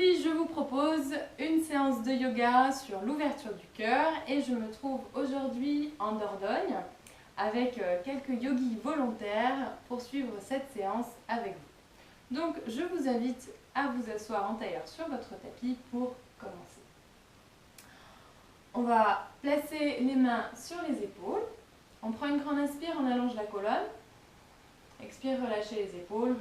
Aujourd'hui, je vous propose une séance de yoga sur l'ouverture du cœur et je me trouve aujourd'hui en Dordogne avec quelques yogis volontaires pour suivre cette séance avec vous. Donc, je vous invite à vous asseoir en tailleur sur votre tapis pour commencer. On va placer les mains sur les épaules. On prend une grande inspire, on allonge la colonne. Expire, relâchez les épaules.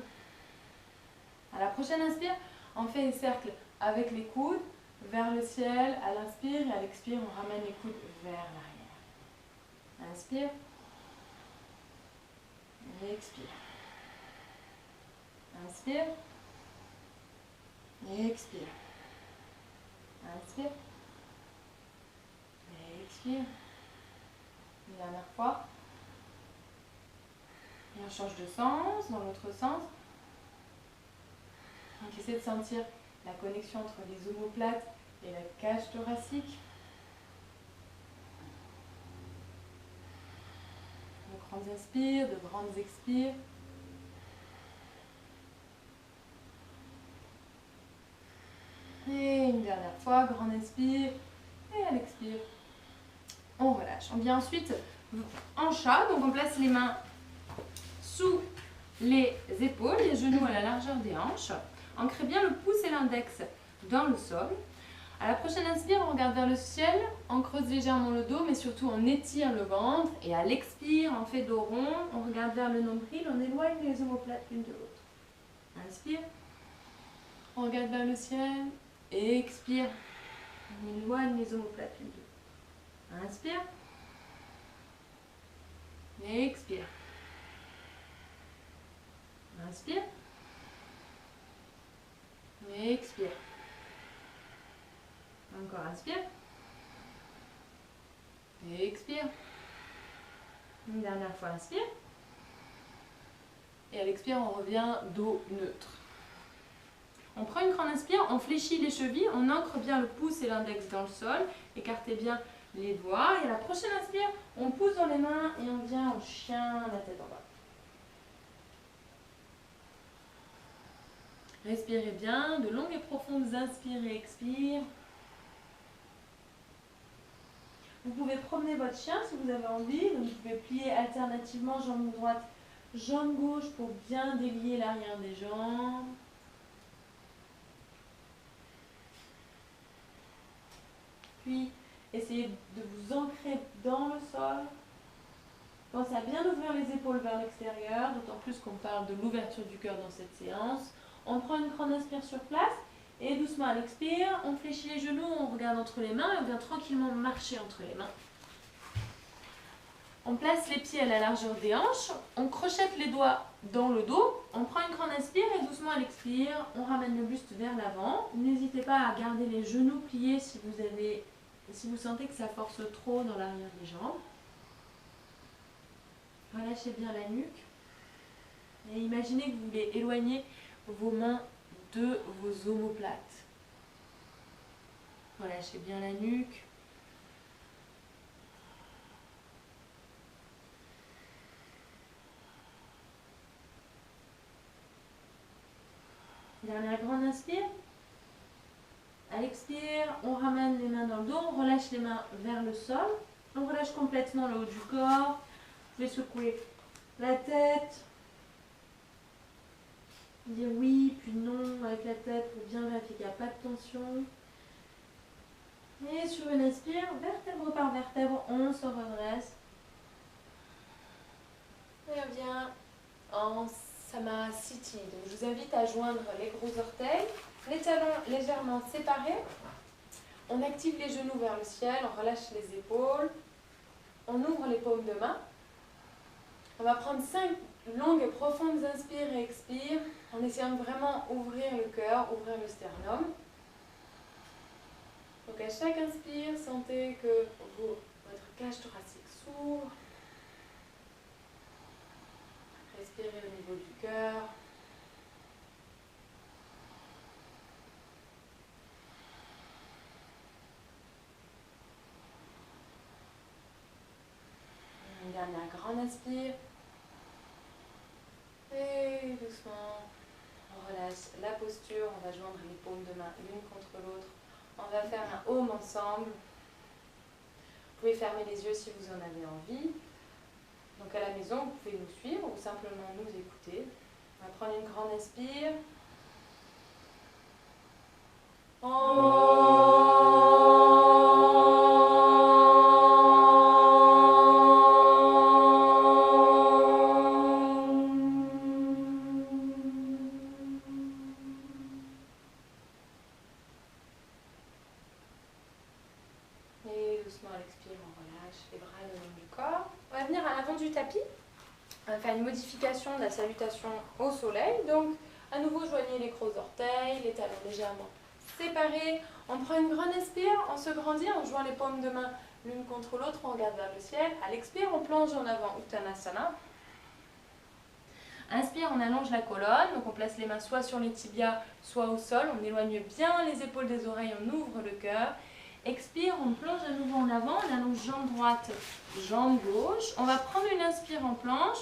À la prochaine inspire, on fait des cercles avec les coudes vers le ciel. À l'inspire et à l'expire, on ramène les coudes vers l'arrière. Inspire. Et expire. Inspire. Et expire. Inspire. Et expire. Une dernière fois. Et on change de sens dans l'autre sens. Donc essayez de sentir la connexion entre les omoplates et la cage thoracique. De grandes inspires, de grandes expires. Et une dernière fois, grande inspire. Et à l'expire, on relâche. On vient ensuite en chat. Donc on place les mains sous les épaules, les genoux à la largeur des hanches. Ancrez bien le pouce et l'index dans le sol. À la prochaine inspire, on regarde vers le ciel, on creuse légèrement le dos, mais surtout on étire le ventre. Et à l'expire, on fait dos rond, on regarde vers le nombril, on éloigne les omoplates l'une de l'autre. Inspire, on regarde vers le ciel, et expire, on éloigne les omoplates l'une de l'autre. Inspire, et expire. Inspire. Et expire. Encore inspire. Et expire. Une dernière fois, inspire. Et à l'expire, on revient dos neutre. On prend une grande inspire, on fléchit les chevilles, on ancre bien le pouce et l'index dans le sol. Écartez bien les doigts. Et à la prochaine inspire, on pousse dans les mains et on vient en chien, la tête en bas. Respirez bien, de longues et profondes inspires et expires. Vous pouvez promener votre chien si vous avez envie. Donc vous pouvez plier alternativement jambe droite, jambe gauche pour bien délier l'arrière des jambes. Puis essayez de vous ancrer dans le sol. Pensez à bien ouvrir les épaules vers l'extérieur, d'autant plus qu'on parle de l'ouverture du cœur dans cette séance. On prend une grande inspire sur place et doucement à l'expire, on fléchit les genoux, on regarde entre les mains et on vient tranquillement marcher entre les mains. On place les pieds à la largeur des hanches, on crochette les doigts dans le dos, on prend une grande inspire et doucement à l'expire, on ramène le buste vers l'avant. N'hésitez pas à garder les genoux pliés si vous sentez que ça force trop dans l'arrière des jambes. Relâchez bien la nuque et imaginez que vous voulez éloigner vos mains de vos omoplates. Relâchez bien la nuque. Dernière grande inspire. À l'expire, on ramène les mains dans le dos, on relâche les mains vers le sol. On relâche complètement le haut du corps. Vous pouvez secouer la tête. Dire oui, puis non avec la tête pour bien vérifier qu'il n'y a pas de tension. Et sur une inspire, vertèbre par vertèbre, on se redresse. Et on vient en Samasthiti. Donc je vous invite à joindre les gros orteils, les talons légèrement séparés. On active les genoux vers le ciel, on relâche les épaules. On ouvre les paumes de main. On va prendre 5 longues et profondes inspires et expires en essayant de vraiment ouvrir le cœur, ouvrir le sternum. Donc à chaque inspire, sentez que votre cage thoracique s'ouvre. Respirez au niveau du cœur. Une dernière grande inspire. Et doucement, on relâche la posture, on va joindre les paumes de main l'une contre l'autre. On va faire un home ensemble. Vous pouvez fermer les yeux si vous en avez envie. Donc à la maison, vous pouvez nous suivre ou simplement nous écouter. On va prendre une grande inspire. Et doucement à l'expire, on relâche les bras le long du corps. On va venir à l'avant du tapis. On va faire une modification de la salutation au soleil. Donc, à nouveau, joignez les gros orteils, les talons légèrement séparés. On prend une grande inspire, on se grandit, on joint les paumes de main l'une contre l'autre, on regarde vers le ciel. À l'expire, on plonge en avant, Uttanasana. Inspire, on allonge la colonne, donc on place les mains soit sur les tibias, soit au sol. On éloigne bien les épaules des oreilles, on ouvre le cœur. Expire, on plonge à nouveau en avant, on allonge jambe droite, jambe gauche. On va prendre une inspire en planche.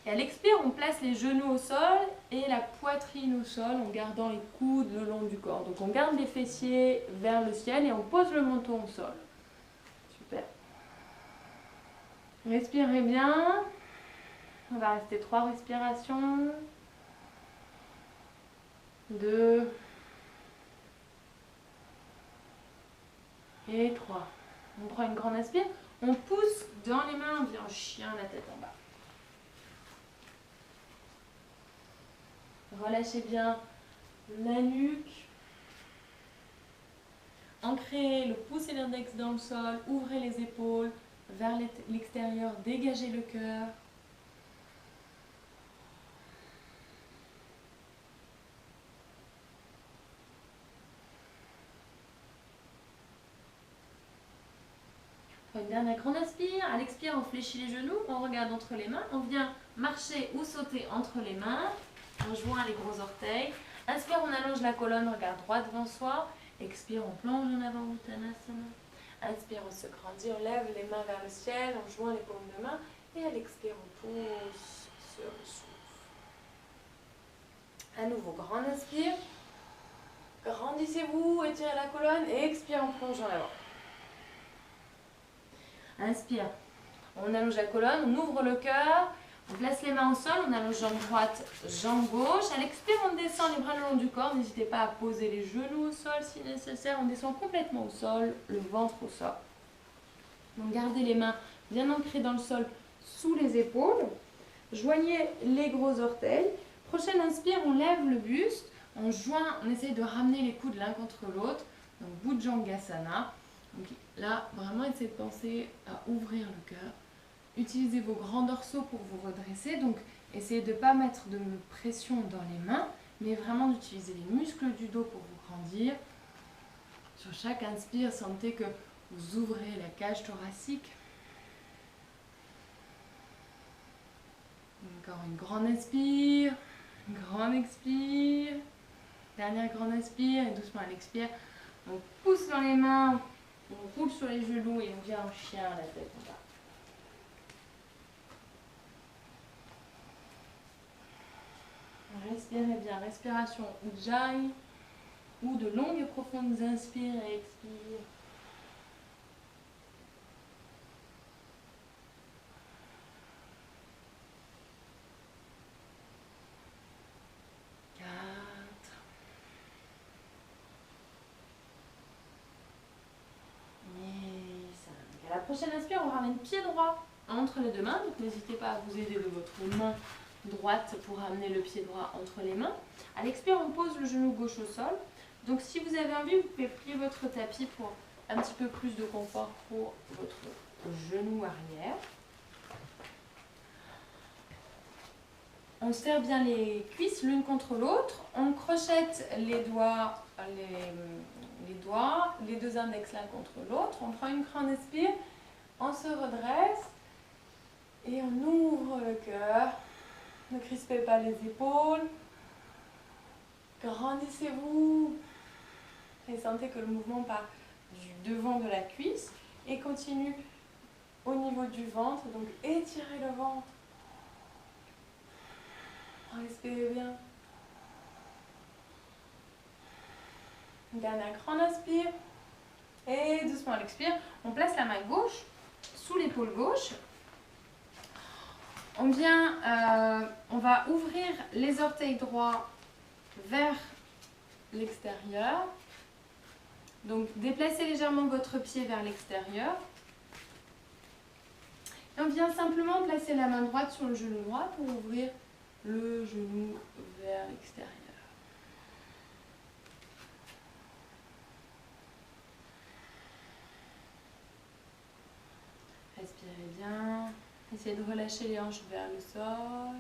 Et à l'expire, on place les genoux au sol et la poitrine au sol en gardant les coudes le long du corps. Donc on garde les fessiers vers le ciel et on pose le menton au sol. Super. Respirez bien. On va rester 3 respirations. 2. Et 3. On prend une grande inspire. On pousse dans les mains, on vient en chien, la tête en bas. Relâchez bien la nuque. Ancrez le pouce et l'index dans le sol. Ouvrez les épaules vers l'extérieur. Dégagez le cœur. Une dernière grande inspire. À l'expire, on fléchit les genoux. On regarde entre les mains. On vient marcher ou sauter entre les mains. On joint les gros orteils. Inspire, on allonge la colonne, regard droit devant soi. Expire, on plonge en avant, Uttanasana. Inspire, on se grandit, on lève les mains vers le ciel, on joint les paumes de main. Et à l'expire, on pousse sur le souffle. À nouveau, grande inspire. Grandissez-vous, étirez la colonne. Et expire, on plonge en avant. Inspire, on allonge la colonne, on ouvre le cœur. On place les mains au sol, on allonge jambe droite, jambe gauche. À l'expire, on descend les bras le long du corps. N'hésitez pas à poser les genoux au sol si nécessaire. On descend complètement au sol, le ventre au sol. Donc gardez les mains bien ancrées dans le sol sous les épaules. Joignez les gros orteils. Prochaine inspire, on lève le buste. On joint, on essaye de ramener les coudes l'un contre l'autre. Donc Bhujangasana. Donc là, vraiment, essayez de penser à ouvrir le cœur. Utilisez vos grands dorsaux pour vous redresser. Donc, essayez de ne pas mettre de pression dans les mains, mais vraiment d'utiliser les muscles du dos pour vous grandir. Sur chaque inspire, sentez que vous ouvrez la cage thoracique. Encore une grande inspire, une grande expire. Dernière grande inspire et doucement à l'expire. On pousse dans les mains, on roule sur les genoux et on vient en chien, la tête en bas. Respirez bien, respiration Ujjayi ou de longues et profondes inspires et expires. 4. Et 5. À la prochaine inspire, on ramène pied droit entre les deux mains. Donc n'hésitez pas à vous aider de votre main droite pour ramener le pied droit entre les mains. À l'expire, on pose le genou gauche au sol. Donc si vous avez envie, vous pouvez plier votre tapis pour un petit peu plus de confort pour votre genou arrière. On serre bien les cuisses l'une contre l'autre. On crochette les doigts, les deux index l'un contre l'autre. On prend une grande inspire, on se redresse et on ouvre le cœur. Ne crispez pas les épaules. Grandissez-vous. Et sentez que le mouvement part du devant de la cuisse et continue au niveau du ventre. Donc étirez le ventre. Respirez bien. Dernière grande inspire. Et doucement à l'expire, on place la main gauche sous l'épaule gauche. On va ouvrir les orteils droits vers l'extérieur. Donc déplacez légèrement votre pied vers l'extérieur. Et on vient simplement placer la main droite sur le genou droit pour ouvrir le genou vers l'extérieur. Respirez bien. Essayez de relâcher les hanches vers le sol.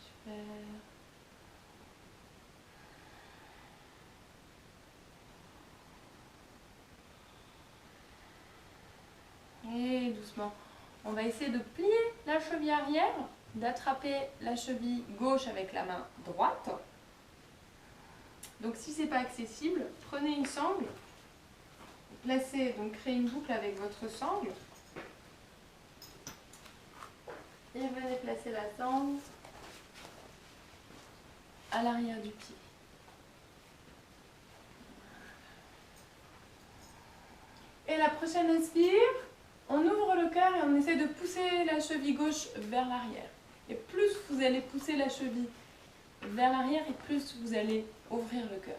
Super. Et doucement, on va essayer de plier la cheville arrière, d'attraper la cheville gauche avec la main droite. Donc si ce n'est pas accessible, prenez une sangle, placez, donc créez une boucle avec votre sangle. Et venez placer la sangle à l'arrière du pied. Et la prochaine inspire, on ouvre le cœur et on essaie de pousser la cheville gauche vers l'arrière. Et plus vous allez pousser la cheville vers l'arrière et plus vous allez ouvrir le cœur.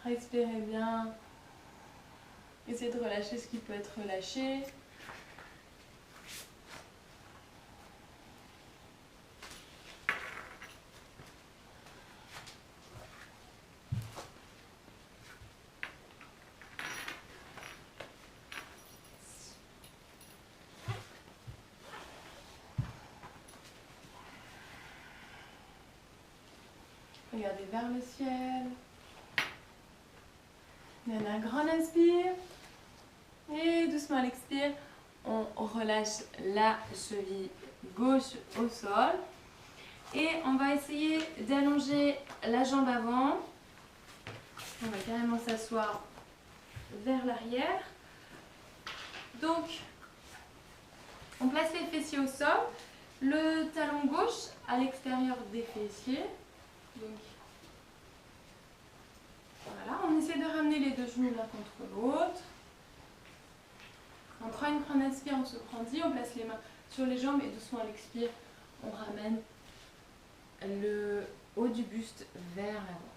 Respirez bien. Essayez de relâcher ce qui peut être relâché. Regardez vers le ciel. Il y en a un grand inspire. Et doucement à l'expire, on relâche la cheville gauche au sol. Et on va essayer d'allonger la jambe avant. On va carrément s'asseoir vers l'arrière. Donc, on place les fessiers au sol. Le talon gauche à l'extérieur des fessiers. Donc, voilà, on essaie de ramener les deux genoux l'un contre l'autre. On prend une grande inspire, on se grandit, on place les mains sur les jambes et doucement à l'expire, on ramène le haut du buste vers l'avant.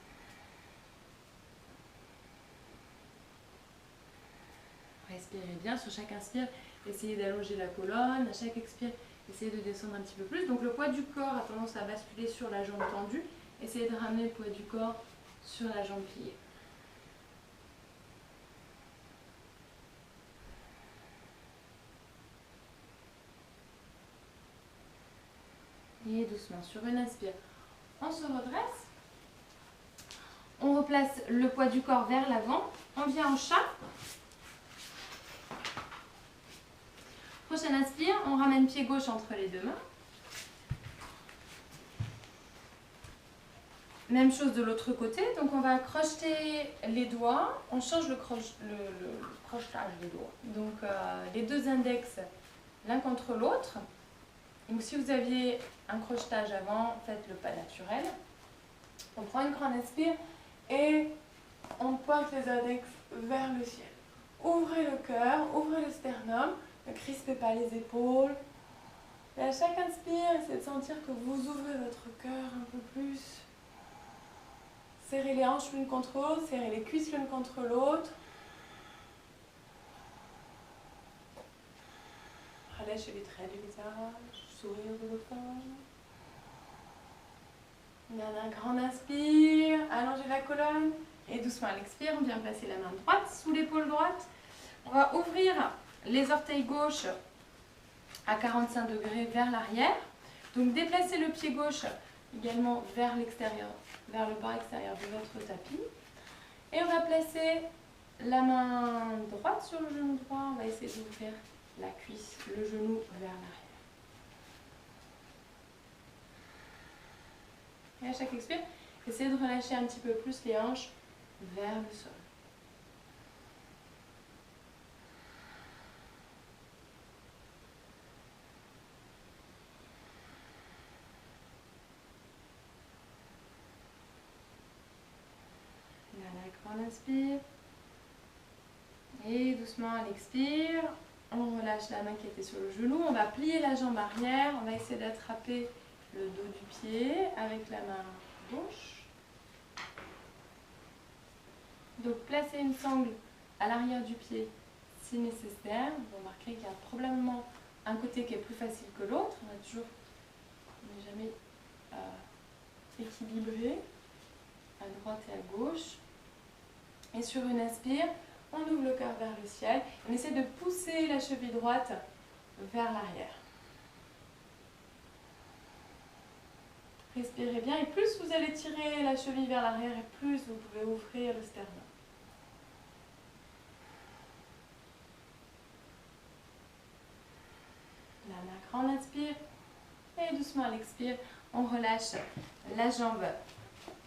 Respirez bien, sur chaque inspire, essayez d'allonger la colonne, à chaque expire, essayez de descendre un petit peu plus. Donc le poids du corps a tendance à basculer sur la jambe tendue, essayez de ramener le poids du corps sur la jambe pliée. Et doucement, sur une inspire, on se redresse. On replace le poids du corps vers l'avant. On vient en chat. Prochaine inspire, on ramène pied gauche entre les deux mains. Même chose de l'autre côté. Donc on va crocheter les doigts. On change le crochetage des doigts. Donc les deux index l'un contre l'autre. Donc si vous aviez un crochetage avant, faites-le pas naturel. On prend une grande inspire et on pointe les index vers le ciel. Ouvrez le cœur, ouvrez le sternum, ne crispez pas les épaules. Et à chaque inspire, essayez de sentir que vous ouvrez votre cœur un peu plus. Serrez les hanches l'une contre l'autre, serrez les cuisses l'une contre l'autre. Relâchez les traits du visage, sourire de l'automne. On a un grand inspire, allongez la colonne et doucement à l'expire, on vient placer la main droite sous l'épaule droite. On va ouvrir les orteils gauches à 45 degrés vers l'arrière. Donc déplacez le pied gauche également vers l'extérieur, vers le bord extérieur de votre tapis. Et on va placer la main droite sur le genou droit. On va essayer d'ouvrir la cuisse, le genou vers l'arrière. Et à chaque expire, essayez de relâcher un petit peu plus les hanches vers le sol. inspire. Et doucement à l'expire, on relâche la main qui était sur le genou. On va plier la jambe arrière. On va essayer d'attraper le dos du pied avec la main gauche. Donc placez une sangle à l'arrière du pied si nécessaire. Vous remarquerez qu'il y a probablement un côté qui est plus facile que l'autre. On n'est jamais équilibré à droite et à gauche. Et sur une inspire, on ouvre le cœur vers le ciel. On essaie de pousser la cheville droite vers l'arrière. Respirez bien et plus vous allez tirer la cheville vers l'arrière et plus vous pouvez ouvrir le sternum. La main grande inspire et doucement à l'expire, on relâche la jambe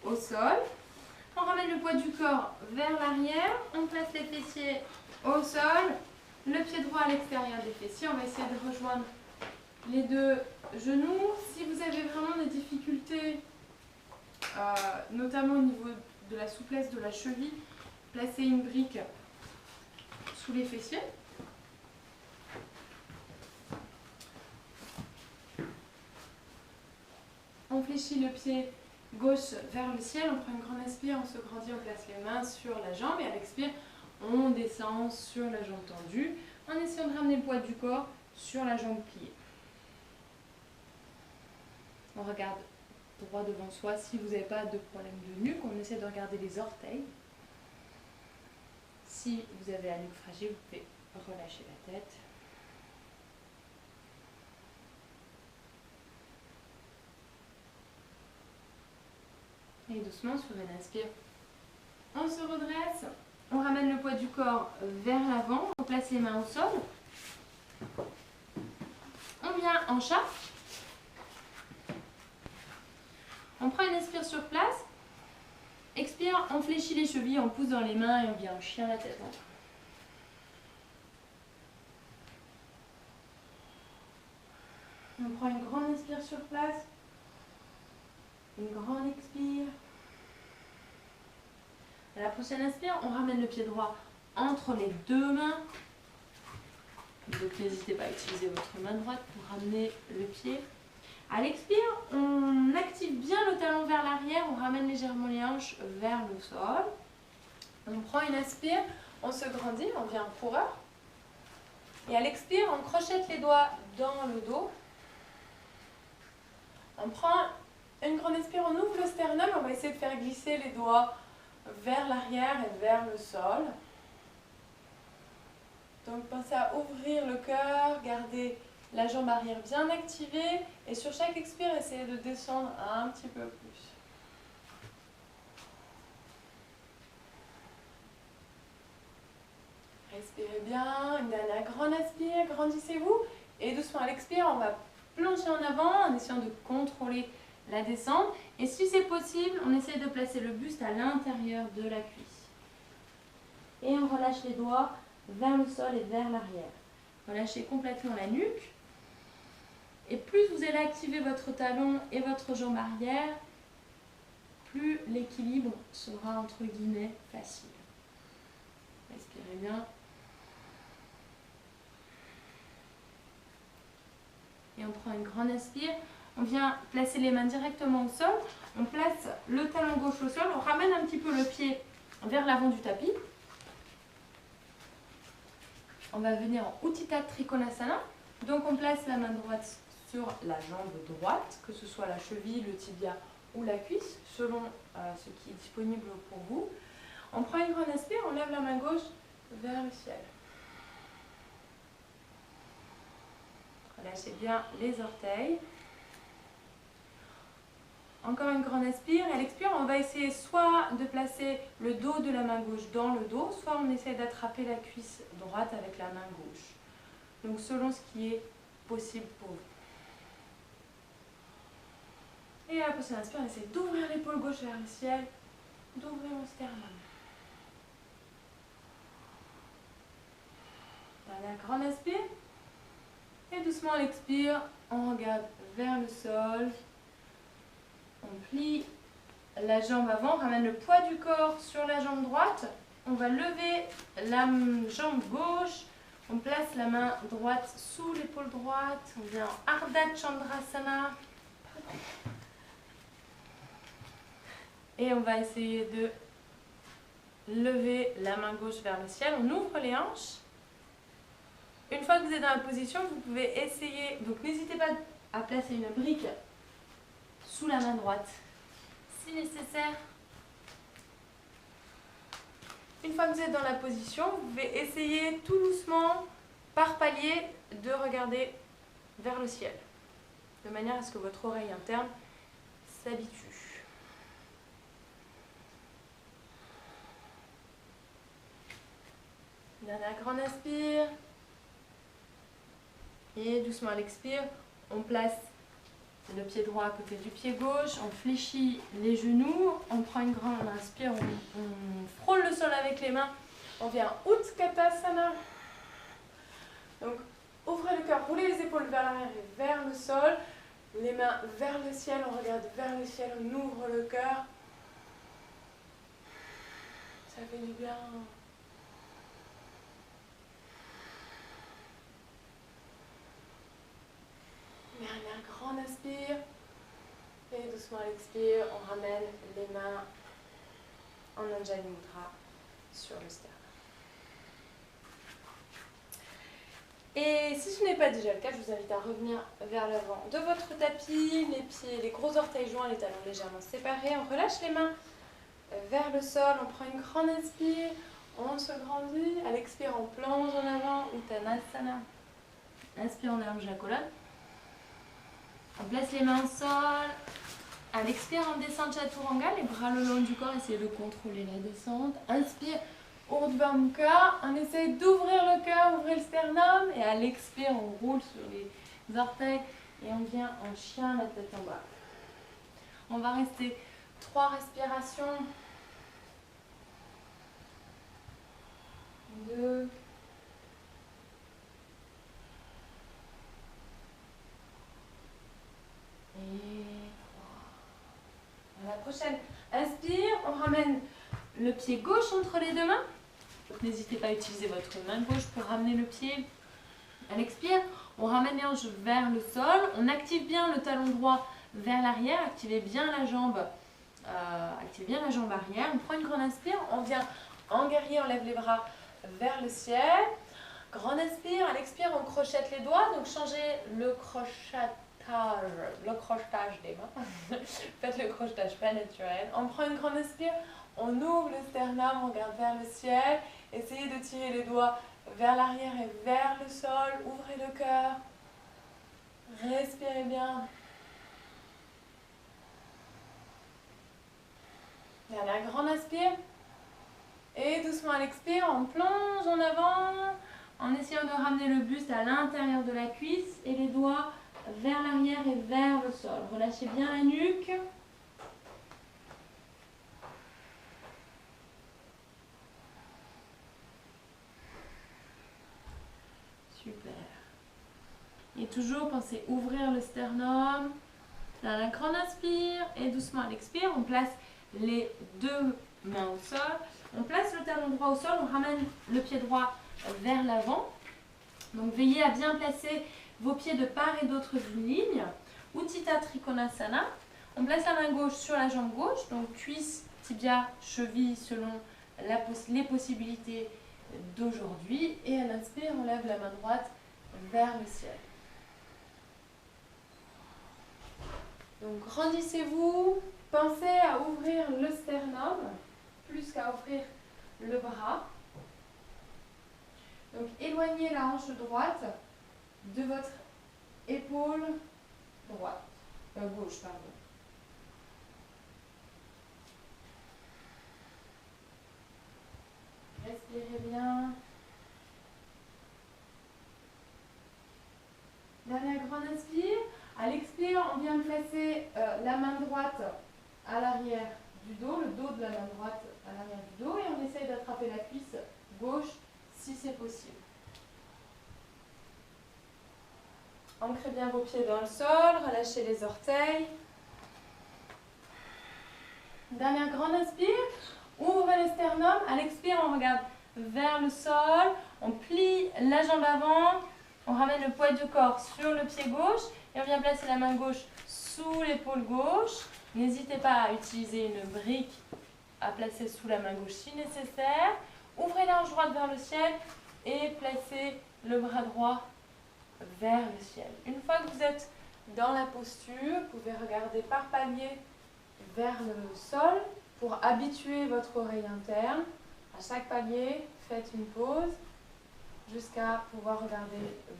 au sol. On ramène le poids du corps vers l'arrière, on place les fessiers au sol, le pied droit à l'extérieur des fessiers. On va essayer de rejoindre les deux genoux. Si vous avez vraiment des difficultés, notamment au niveau de la souplesse de la cheville, placez une brique sous les fessiers. On fléchit le pied gauche vers le ciel, on prend une grande inspire, on se grandit, on place les mains sur la jambe et à l'expire, on descend sur la jambe tendue en essayant de ramener le poids du corps sur la jambe pliée. On regarde droit devant soi. Si vous n'avez pas de problème de nuque, on essaie de regarder les orteils. Si vous avez la nuque fragile, vous pouvez relâcher la tête. Et doucement, sur une inspire, on se redresse, on ramène le poids du corps vers l'avant, on place les mains au sol. On vient en chat. On prend une inspire sur place. Expire, on fléchit les chevilles, on pousse dans les mains et on vient en chien la tête en haut. On prend une grande inspire sur place. Une grande expire. À la prochaine inspire, on ramène le pied droit entre les deux mains. Donc n'hésitez pas à utiliser votre main droite pour ramener le pied. À l'expire, on active bien le talon vers l'arrière, on ramène légèrement les hanches vers le sol. On prend une inspire, on se grandit, on vient en coureur. Et à l'expire, on crochette les doigts dans le dos. On prend une grande inspire, on ouvre le sternum, on va essayer de faire glisser les doigts vers l'arrière et vers le sol. Donc pensez à ouvrir le cœur, garder la jambe arrière bien activée et sur chaque expire, essayez de descendre un petit peu plus. Respirez bien, une dernière grande inspire, grandissez-vous et doucement à l'expire, on va plonger en avant en essayant de contrôler la descente. Et si c'est possible, on essaie de placer le buste à l'intérieur de la cuisse. Et on relâche les doigts vers le sol et vers l'arrière. Relâchez complètement la nuque. Et plus vous allez activer votre talon et votre jambe arrière, plus l'équilibre sera entre guillemets facile. Respirez bien. Et on prend une grande inspire. On vient placer les mains directement au sol. On place le talon gauche au sol. On ramène un petit peu le pied vers l'avant du tapis. On va venir en Utthita Trikonasana. Donc on place la main droite sur la jambe droite, que ce soit la cheville, le tibia ou la cuisse, selon ce qui est disponible pour vous. On prend une grande inspire, on lève la main gauche vers le ciel. Relâchez bien les orteils. Encore une grande inspire. À l'expire, on va essayer soit de placer le dos de la main gauche dans le dos, soit on essaie d'attraper la cuisse droite avec la main gauche. Donc selon ce qui est possible pour vous. Et à la prochaine inspire, on essaie d'ouvrir l'épaule gauche vers le ciel, d'ouvrir le sternum. Voilà, grande inspire. Et doucement à l'expire, on regarde vers le sol. On plie la jambe avant, on ramène le poids du corps sur la jambe droite. on va lever la jambe gauche. On place la main droite sous l'épaule droite. On vient en Ardha Chandrasana. Et on va essayer de lever la main gauche vers le ciel. On ouvre les hanches. Une fois que vous êtes dans la position, vous pouvez essayer. Donc n'hésitez pas à placer une brique sous la main droite, si nécessaire. Une fois que vous êtes dans la position, vous pouvez essayer tout doucement, par palier, de regarder vers le ciel, de manière à ce que votre oreille interne s'habitue. Dernière grande inspire. Et doucement à l'expire, on place le pied droit à côté du pied gauche, on fléchit les genoux, on prend une grande inspire, on frôle le sol avec les mains, on vient Utkatasana. Donc ouvrez le cœur, roulez les épaules vers l'arrière et vers le sol, les mains vers le ciel, on regarde vers le ciel, on ouvre le cœur. Ça fait du bien. Dernière grande inspire. Et doucement à l'expire, on ramène les mains en Anjali Mudra sur le sternum. Et si ce n'est pas déjà le cas, je vous invite à revenir vers l'avant de votre tapis, les pieds, les gros orteils joints, les talons légèrement séparés. On relâche les mains vers le sol, on prend une grande inspire, on se grandit. À l'expire, on plonge en avant, Uttanasana. Inspire, on allonge la colonne. On place les mains au sol. À l'expire, on descend Chaturanga, les bras le long du corps, essayez de contrôler la descente. Inspire, Urdhva Mukha. On essaie d'ouvrir le cœur, ouvrir le sternum. Et à l'expire, on roule sur les orteils et on vient en chien, la tête en bas. On va rester 3 respirations. 2. Et 3. À la prochaine, inspire, on ramène le pied gauche entre les deux mains. N'hésitez pas à utiliser votre main gauche pour ramener le pied. À l'expire, on ramène les hanches vers le sol. On active bien le talon droit vers l'arrière. Activez bien la jambe arrière. On prend une grande inspire. On vient en guerrier, on lève les bras vers le ciel. Grande inspire. À l'expire, on crochette les doigts. Donc changez le crochetage des mains. Faites le crochetage pas naturel. On prend une grande inspire. On ouvre le sternum, on regarde vers le ciel. Essayez de tirer les doigts vers l'arrière et vers le sol. Ouvrez le cœur. Respirez bien. Dernière grande inspire. Et doucement à l'expire, on plonge en avant en essayant de ramener le buste à l'intérieur de la cuisse et les doigts vers l'arrière et vers le sol. Relâchez bien la nuque. Super. Et toujours pensez ouvrir le sternum. Dans la grande inspire et doucement à l'expire, on place les deux mains au sol. On place le talon droit au sol, on ramène le pied droit vers l'avant. Donc veillez à bien placer vos pieds de part et d'autre d'une ligne. Utthita Trikonasana. On place la main gauche sur la jambe gauche, donc cuisse, tibia, cheville selon les possibilités d'aujourd'hui. Et à l'inspire, on lève la main droite vers le ciel. Donc grandissez-vous, pensez à ouvrir le sternum plus qu'à ouvrir le bras. Donc éloignez la hanche droite de votre épaule droite, gauche, pardon. Respirez bien. Dernière grande inspire. À l'expire, on vient placer la main droite à l'arrière du dos, le dos de la main droite à l'arrière du dos, et on essaye d'attraper la cuisse gauche si c'est possible. Ancrez bien vos pieds dans le sol, relâchez les orteils. Dernière grande inspire, Ouvre le sternum. À l'expire, on regarde vers le sol. On plie la jambe avant. On ramène le poids du corps sur le pied gauche. Et on vient placer la main gauche sous l'épaule gauche. N'hésitez pas à utiliser une brique à placer sous la main gauche si nécessaire. Ouvrez la hanche droite vers le ciel et placez le bras droit vers le ciel. Une fois que vous êtes dans la posture, vous pouvez regarder par palier vers le sol pour habituer votre oreille interne. À chaque palier, faites une pause jusqu'à pouvoir regarder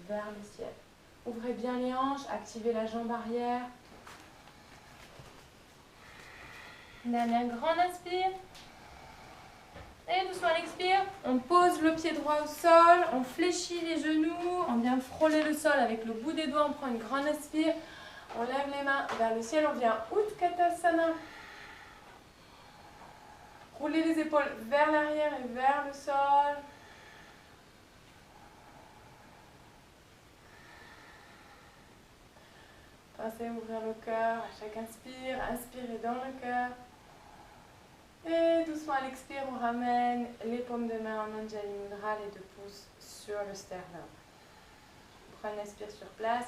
vers le ciel. Ouvrez bien les hanches, activez la jambe arrière. Dernière grande inspire. Et doucement à l'expire, on pose le pied droit au sol, on fléchit les genoux, on vient frôler le sol avec le bout des doigts, on prend une grande inspire, on lève les mains vers le ciel, on vient Utkatasana. Roulez les épaules vers l'arrière et vers le sol. Pensez à ouvrir le cœur à chaque inspire, inspirez dans le cœur. Et doucement à l'expire, on ramène les paumes de main en Anjali Mudra, les deux pouces sur le sternum. Prenez une inspire sur place.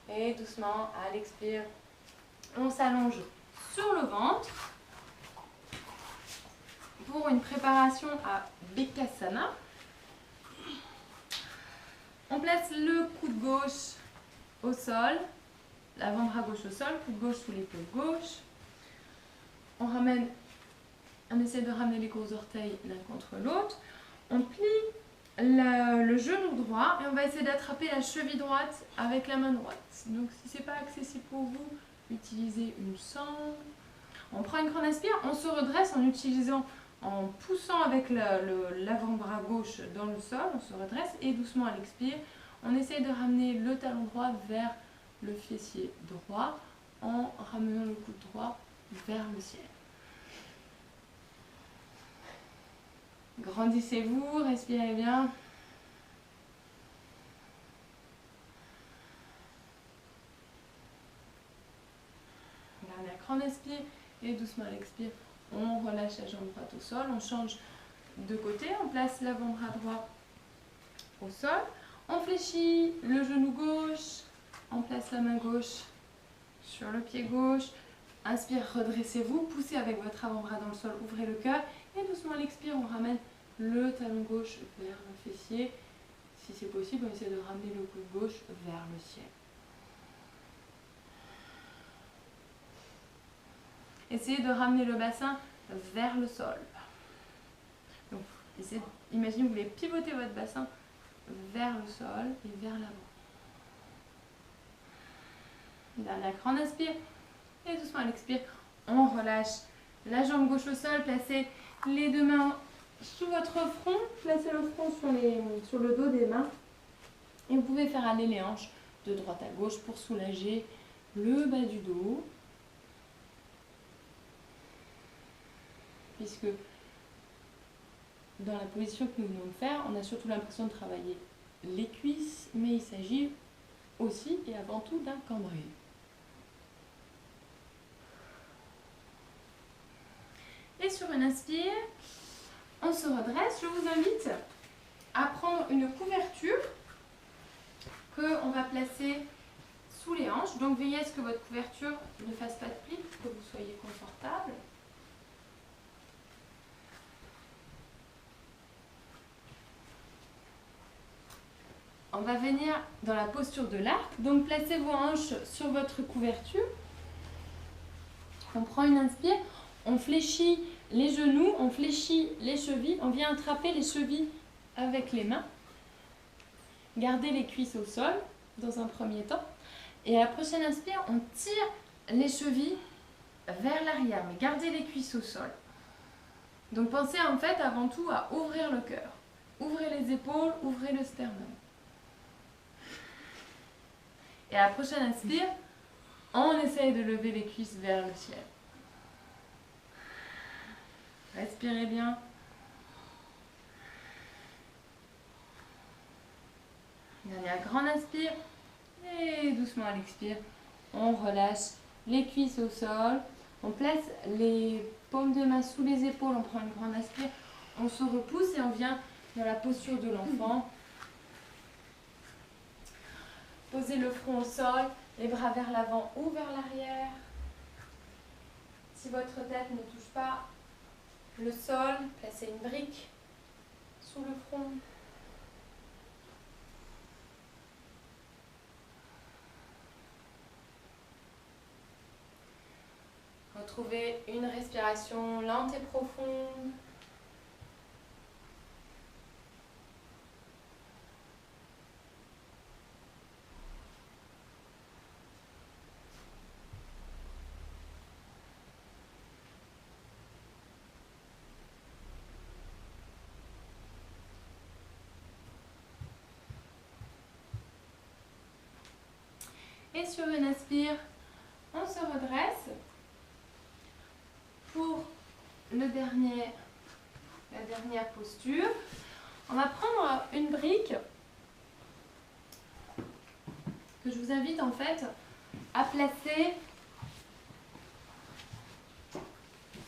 Et doucement à l'expire, on s'allonge sur le ventre pour une préparation à Bekasana. On place le coude gauche au sol, l'avant-bras gauche au sol, coude gauche sous l'épaule gauche. On essaie de ramener les gros orteils l'un contre l'autre. On plie le genou droit et on va essayer d'attraper la cheville droite avec la main droite. Donc si ce n'est pas accessible pour vous, utilisez une sangle. On prend une grande inspire, on se redresse en poussant avec l'avant-bras gauche dans le sol, on se redresse et doucement à l'expire, on essaie de ramener le talon droit vers le fessier droit en ramenant le coude droit vers le ciel. Grandissez-vous, respirez bien. Dernière grande inspire et doucement à l'expire, on relâche la jambe droite au sol, on change de côté, on place l'avant-bras droit au sol, on fléchit le genou gauche, on place la main gauche sur le pied gauche. Inspire, redressez-vous, poussez avec votre avant-bras dans le sol, ouvrez le cœur et doucement à l'expire, on ramène le talon gauche vers le fessier. Si c'est possible, on essaie de ramener le coude gauche vers le ciel. Essayez de ramener le bassin vers le sol. Donc, imaginez que vous voulez pivoter votre bassin vers le sol et vers l'avant. Dernière grande inspire. Et doucement à l'expire, on relâche la jambe gauche au sol, placez les deux mains sous votre front, placez le front sur le dos des mains et vous pouvez faire aller les hanches de droite à gauche pour soulager le bas du dos. Puisque dans la position que nous venons de faire, on a surtout l'impression de travailler les cuisses, mais il s'agit aussi et avant tout d'un cambré. Et sur une inspire, on se redresse. Je vous invite à prendre une couverture qu'on va placer sous les hanches. Donc veillez à ce que votre couverture ne fasse pas de pli pour que vous soyez confortable. On va venir dans la posture de l'arc. Donc placez vos hanches sur votre couverture. On prend une inspire. On fléchit les genoux, on fléchit les chevilles, on vient attraper les chevilles avec les mains. Gardez les cuisses au sol dans un premier temps. Et à la prochaine inspire, on tire les chevilles vers l'arrière, mais gardez les cuisses au sol. Donc pensez en fait avant tout à ouvrir le cœur. Ouvrez les épaules, ouvrez le sternum. Et à la prochaine inspire, on essaye de lever les cuisses vers le ciel. Respirez bien. Dernière grande inspire. Et doucement à l'expire, on relâche les cuisses au sol. On place les paumes de main sous les épaules, on prend une grande inspire, on se repousse et on vient dans la posture de l'enfant. Posez le front au sol, les bras vers l'avant ou vers l'arrière. Si votre tête ne touche pas le sol, placez une brique sous le front. Retrouvez une respiration lente et profonde. Et sur une inspire, on se redresse. Pour la dernière posture, on va prendre une brique que je vous invite en fait à placer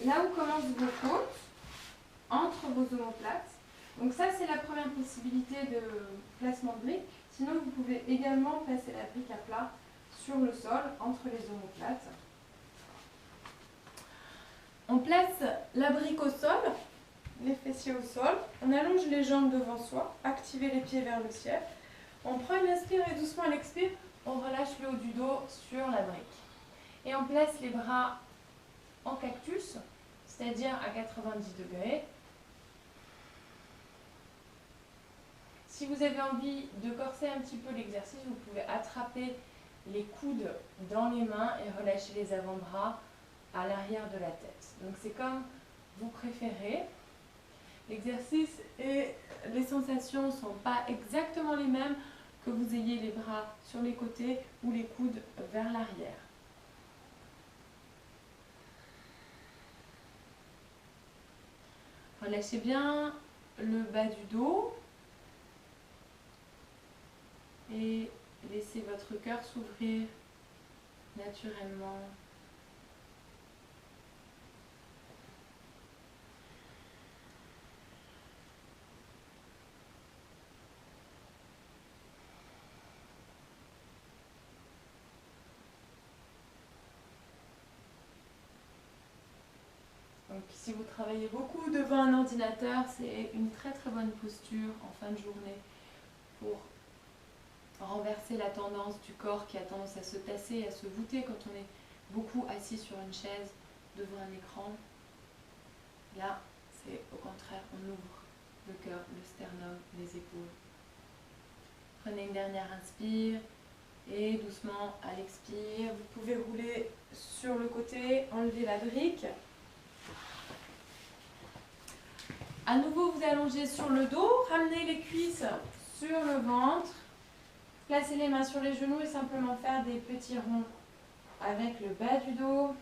là où commencent vos côtes, entre vos omoplates. Donc ça, c'est la première possibilité de placement de brique. Sinon, vous pouvez également placer la brique à plat sur le sol, entre les omoplates. On place la brique au sol, les fessiers au sol. On allonge les jambes devant soi, activez les pieds vers le ciel. On prend une inspire et doucement à l'expire, on relâche le haut du dos sur la brique. Et on place les bras en cactus, c'est-à-dire à 90 degrés. Si vous avez envie de corser un petit peu l'exercice, vous pouvez attraper les coudes dans les mains et relâcher les avant-bras à l'arrière de la tête. Donc c'est comme vous préférez. L'exercice et les sensations ne sont pas exactement les mêmes que vous ayez les bras sur les côtés ou les coudes vers l'arrière. Relâchez bien le bas du dos et laissez votre cœur s'ouvrir naturellement. Donc, si vous travaillez beaucoup devant un ordinateur, c'est une très très bonne posture en fin de journée pour renverser la tendance du corps qui a tendance à se tasser et à se voûter quand on est beaucoup assis sur une chaise devant un écran. Là, c'est au contraire, on ouvre le cœur, le sternum, les épaules. Prenez une dernière inspire et doucement à l'expire, vous pouvez rouler sur le côté, enlever la brique. À nouveau, vous allongez sur le dos, ramenez les cuisses sur le ventre, placez les mains sur les genoux et simplement faire des petits ronds avec le bas du dos.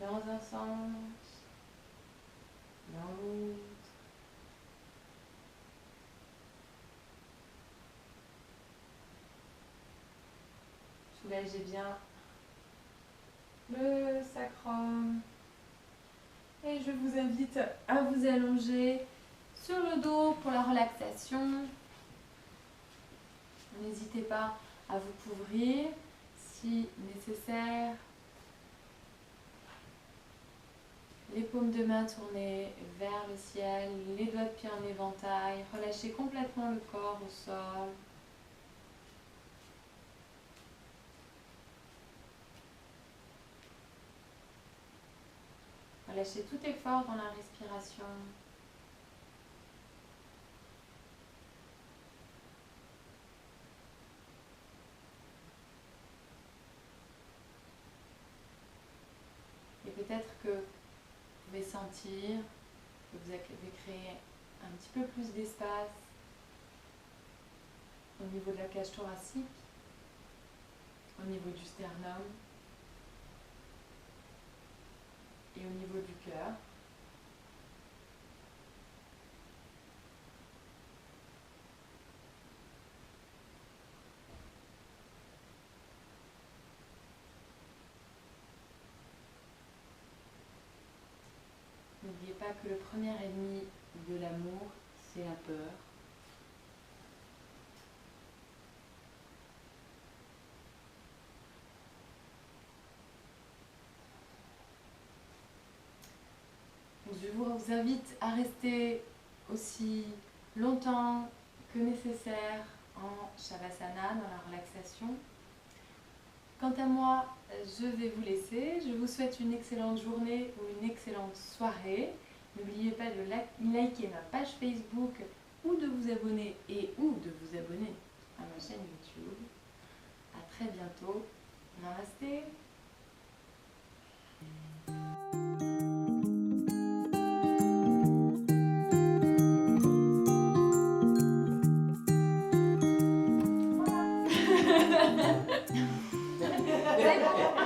Dans un sens, dans l'autre. Soulagez bien le sacrum. Et je vous invite à vous allonger sur le dos pour la relaxation. N'hésitez pas à vous couvrir si nécessaire. Les paumes de main tournées vers le ciel, les doigts de pied en éventail. Relâchez complètement le corps au sol. Relâchez tout effort dans la respiration. Et peut-être que vous pouvez sentir que vous avez créé un petit peu plus d'espace au niveau de la cage thoracique, au niveau du sternum et au niveau du cœur. que le premier ennemi de l'amour, c'est la peur. Je vous invite à rester aussi longtemps que nécessaire en Shavasana, dans la relaxation. Quant à moi, je vais vous laisser. Je vous souhaite une excellente journée ou une excellente soirée. N'oubliez pas de liker ma page Facebook ou de vous abonner à ma chaîne YouTube. À très bientôt. Namasté. C'est bon.